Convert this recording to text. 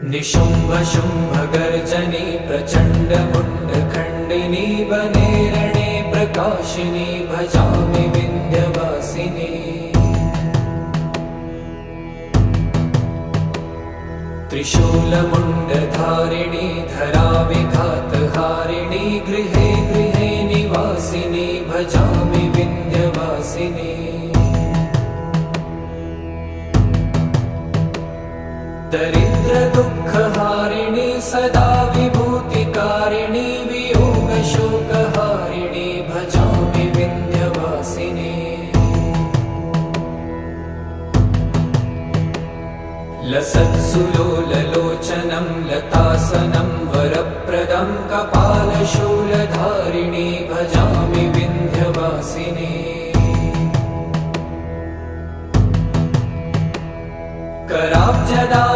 निशुम्भ शुम्भ गर्जनी प्रचण्ड मुण्ड खण्डिनी वने रणे प्रकाशिनी भजामि विन्ध्यवासिनी। त्रिशूलमुण्डधारिणी धराविघातहारिणी गृहे गृहे निवासिनी भजामि विन्ध्यवासिनी। दरिद्र दुःखहारिणी सदा विभूतिकारिणी वियोगशोकहारिणी भजामि विन्ध्यवासिनी। लसत्सुलोललोचनं लतासनं वरप्रदं कपालशूलधारिणी भजामि विन्ध्यवासिनी। कराब्जदा